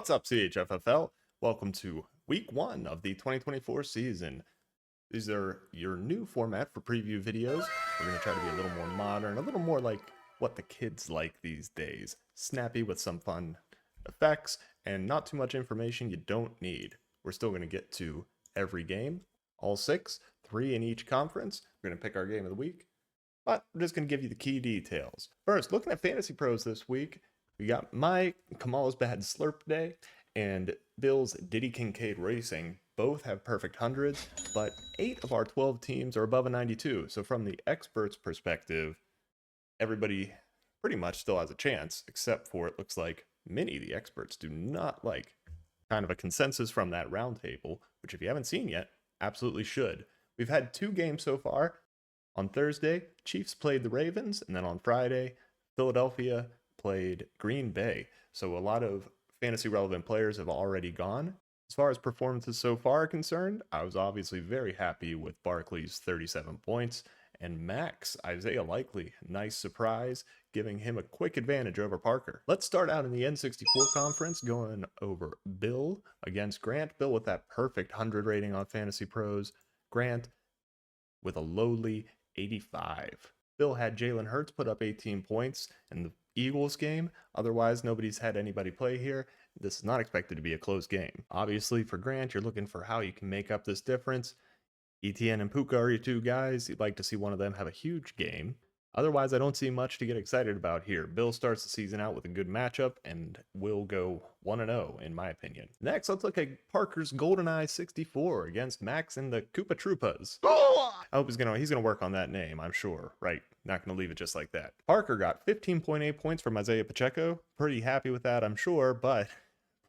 What's up, CHFFL? Welcome to week 1 of the 2024 season. These are your new format for preview videos. We're going to try to be a little more modern, a little more like what the kids like these days. Snappy with some fun effects and not too much information you don't need. We're still going to get to every game, all 6, 3 in each conference. We're going to pick our game of the week, but we're just going to give you the key details. First, looking at Fantasy Pros this week, we got my Kamala's Bad Slurp Day and Bill's Diddy Kincaid Racing. Both have perfect hundreds, but 8 of our 12 teams are above a 92. So from the experts' perspective, everybody pretty much still has a chance, except for it looks like many of the experts do not like. Kind of a consensus from that roundtable, which if you haven't seen yet, absolutely should. We've had 2 games so far. On Thursday, Chiefs played the Ravens, and then on Friday, Philadelphia played Green Bay. So a lot of fantasy relevant players have already gone. As far as performances so far are concerned, I was obviously very happy with Barkley's 37 points, and Max, Isaiah Likely, nice surprise, giving him a quick advantage over Parker. Let's start out in the N64 conference, going over Bill against Grant. Bill with that perfect 100 rating on Fantasy Pros. Grant with a lowly 85. Bill had Jalen Hurts put up 18 points in the Eagles game. Otherwise, nobody's had anybody play here. This is not expected to be a close game. Obviously, for Grant, you're looking for how you can make up this difference. ETN and Puka are your 2 guys. You'd like to see one of them have a huge game. Otherwise, I don't see much to get excited about here. Bill starts the season out with a good matchup and will go 1-0 in my opinion. Next, let's look at Parker's GoldenEye 64 against Max and the Koopa Troopas. I hope he's gonna work on that name, I'm sure. Right, not gonna leave it just like that. Parker got 15.8 points from Isaiah Pacheco. Pretty happy with that, I'm sure, but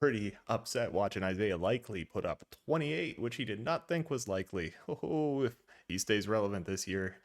pretty upset watching Isaiah Likely put up 28, which he did not think was likely. Oh, if he stays relevant this year,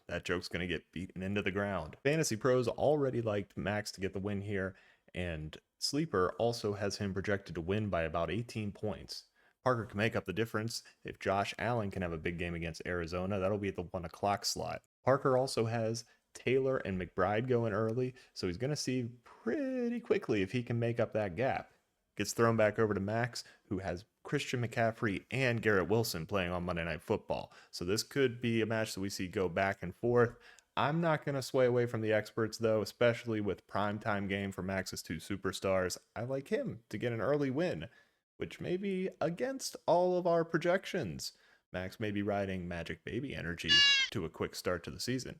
that joke's going to get beaten into the ground. Fantasy Pros already liked Max to get the win here, and Sleeper also has him projected to win by about 18 points. Parker can make up the difference. If Josh Allen can have a big game against Arizona, that'll be at the 1 o'clock slot. Parker also has Taylor and McBride going early, so he's going to see pretty quickly if he can make up that gap. Gets thrown back over to Max, who has Christian McCaffrey and Garrett Wilson playing on Monday Night Football. So this could be a match that we see go back and forth. I'm not going to sway away from the experts, though, especially with primetime game for Max's 2 superstars. I like him to get an early win, which may be against all of our projections. Max may be riding Magic Baby energy to a quick start to the season.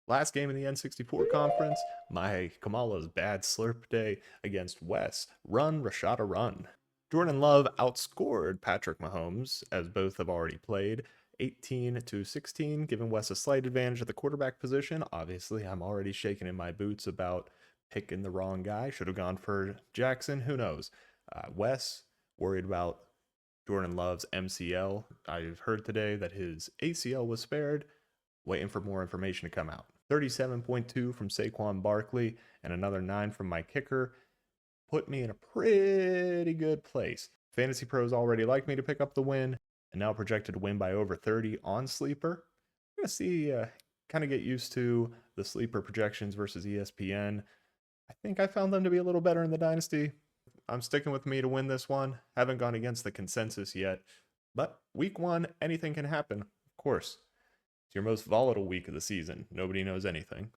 Last game in the N64 conference, my Kamala's Bad Slurp Day against Wes. Run, Rashada, run. Jordan Love outscored Patrick Mahomes, as both have already played, 18-16, giving Wes a slight advantage at the quarterback position. Obviously, I'm already shaking in my boots about picking the wrong guy. Should have gone for Jackson. Who knows? Wes, worried about Jordan Love's MCL. I've heard today that his ACL was spared. Waiting for more information to come out. 37.2 from Saquon Barkley and another 9 from my kicker put me in a pretty good place. Fantasy Pros already like me to pick up the win and now projected to win by over 30 on Sleeper. I'm going to see, kind of get used to the Sleeper projections versus ESPN. I think I found them to be a little better in the Dynasty. I'm sticking with me to win this one. Haven't gone against the consensus yet, but week 1, anything can happen, of course. Your most volatile week of the season. Nobody knows anything.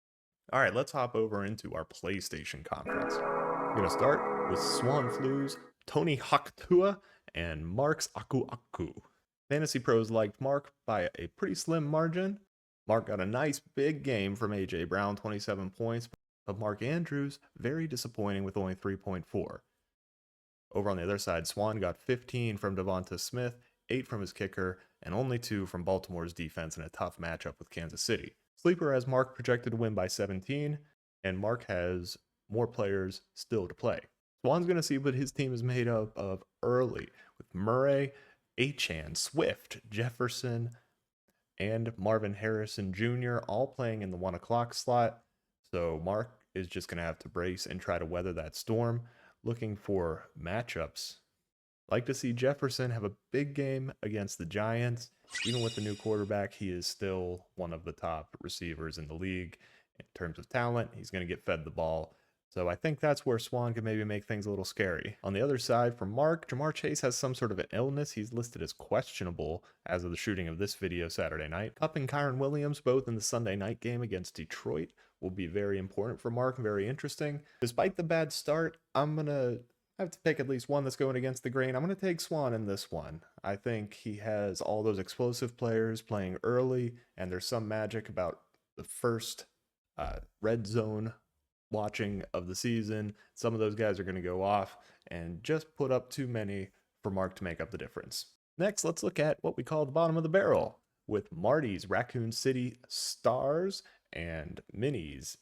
All right, let's hop over into our PlayStation conference. We're going to start with Swan Flu's Tony Haktua and Mark's Aku Aku. Fantasy Pros liked Mark by a pretty slim margin. Mark got a nice big game from A.J. Brown, 27 points, but Mark Andrews, very disappointing with only 3.4. Over on the other side, Swan got 15 from Devonta Smith, 8 from his kicker, and only 2 from Baltimore's defense in a tough matchup with Kansas City. Sleeper has Mark projected to win by 17, and Mark has more players still to play. Swan's going to see what his team is made up of early, with Murray, Achane, Swift, Jefferson, and Marvin Harrison Jr. all playing in the 1 o'clock slot. So Mark is just going to have to brace and try to weather that storm. Looking for matchups. Like to see Jefferson have a big game against the Giants. Even with the new quarterback, he is still one of the top receivers in the league in terms of talent. He's going to get fed the ball. So I think that's where Swan can maybe make things a little scary. On the other side, for Mark, Jamar Chase has some sort of an illness. He's listed as questionable as of the shooting of this video Saturday night. Kupp and Kyron Williams, both in the Sunday night game against Detroit, will be very important for Mark, very interesting. Despite the bad start, I'm going to have to pick at least one that's going against the grain. I'm going to take Swan in this one. I think he has all those explosive players playing early, and there's some magic about the first red zone watching of the season. Some of those guys are going to go off and just put up too many for Mark to make up the difference. Next, let's look at what we call the bottom of the barrel with Marty's Raccoon City Stars and Minnie's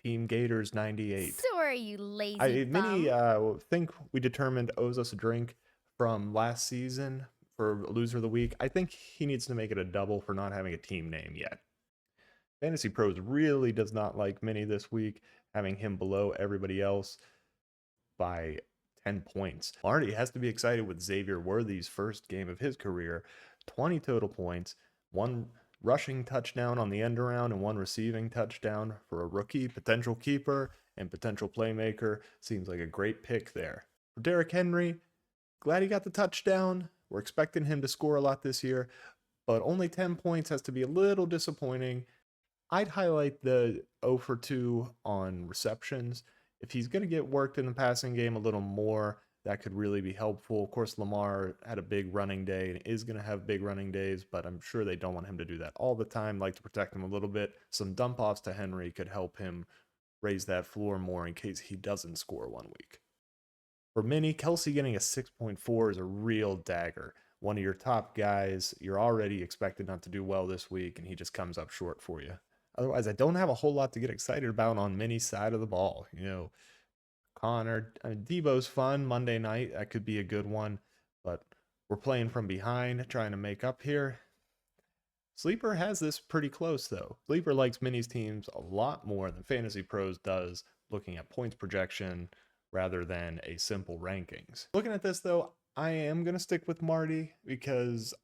Team Gators 98. Sorry, you lazy bum. Minnie, think we determined owes us a drink from last season for loser of the week. I think he needs to make it a double for not having a team name yet. Fantasy Pros really does not like Minnie this week, having him below everybody else by 10 points. Marty has to be excited with Xavier Worthy's first game of his career. 20 total points, 1 rushing touchdown on the end around and 1 receiving touchdown for a rookie, potential keeper, and potential playmaker. Seems like a great pick there. For Derrick Henry, glad he got the touchdown. We're expecting him to score a lot this year, but only 10 points has to be a little disappointing. I'd highlight the 0 for 2 on receptions. If he's going to get worked in the passing game a little more, that could really be helpful. Of course, Lamar had a big running day and is going to have big running days, but I'm sure they don't want him to do that all the time. Like to protect him a little bit. Some dump offs to Henry could help him raise that floor more in case he doesn't score one week. For Minnie, Kelsey getting a 6.4 is a real dagger. One of your top guys, you're already expected not to do well this week, and he just comes up short for you. Otherwise, I don't have a whole lot to get excited about on Minnie's side of the ball. You know, Connor, Debo's fun Monday night. That could be a good one, but we're playing from behind, trying to make up here. Sleeper has this pretty close, though. Sleeper likes Minnie's teams a lot more than Fantasy Pros does, looking at points projection rather than a simple rankings. Looking at this, though, I am going to stick with Marty because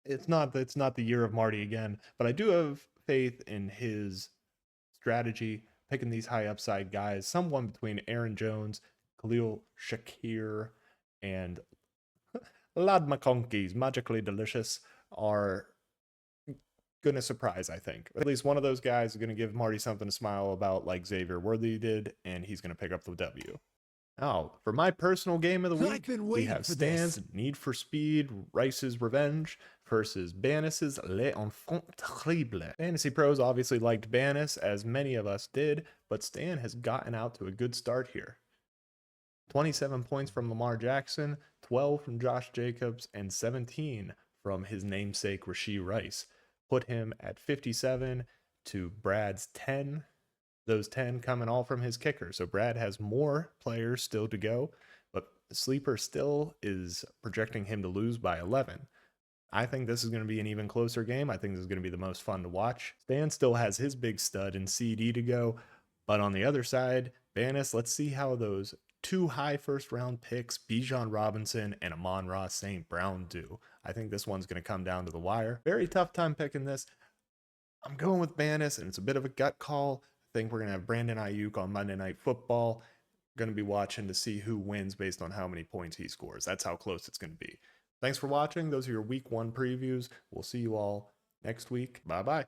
it's not the year of Marty again, but I do have faith in his strategy, picking these high upside guys, someone between Aaron Jones, Khalil Shakir, and Lad McConkey's Magically Delicious are going to surprise, I think. At least one of those guys is going to give Marty something to smile about like Xavier Worthy did, and he's going to pick up the W. Now, for my personal game of the week, we have Stan's Need for Speed, Rice's Revenge versus Banis's Les Enfants Terribles. Fantasy Pros obviously liked Banis, as many of us did, but Stan has gotten out to a good start here. 27 points from Lamar Jackson, 12 from Josh Jacobs, and 17 from his namesake Rashee Rice. Put him at 57 to Brad's 10. Those 10 coming all from his kicker. So Brad has more players still to go, but Sleeper still is projecting him to lose by 11. I think this is going to be an even closer game. I think this is going to be the most fun to watch. Stan still has his big stud in CD to go, but on the other side, Banis, let's see how those 2 high first round picks, Bijan Robinson and Amon-Ra St. Brown, do. I think this one's going to come down to the wire. Very tough time picking this. I'm going with Banis, and it's a bit of a gut call. I think we're going to have Brandon Ayuk on Monday Night Football. Going to be watching to see who wins based on how many points he scores. That's how close it's going to be. Thanks for watching. Those are your week 1 previews. We'll see you all next week. Bye-bye.